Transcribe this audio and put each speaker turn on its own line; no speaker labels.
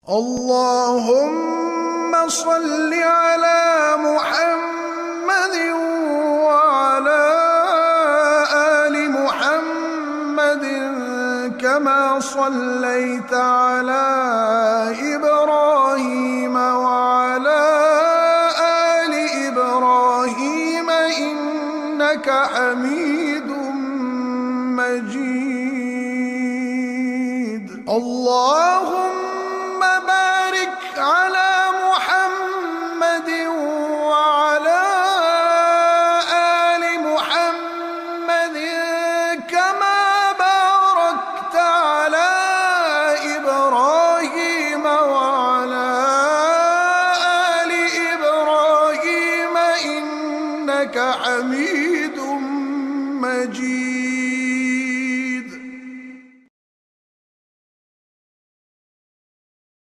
اللهم صل على محمد وعلى آل محمد كما صليت على إبراهيم وعلى آل إبراهيم إنك حميد مجيد. اللهم بارك على محمد وعلى آل محمد كما باركت على إبراهيم وعلى آل إبراهيم إنك حميد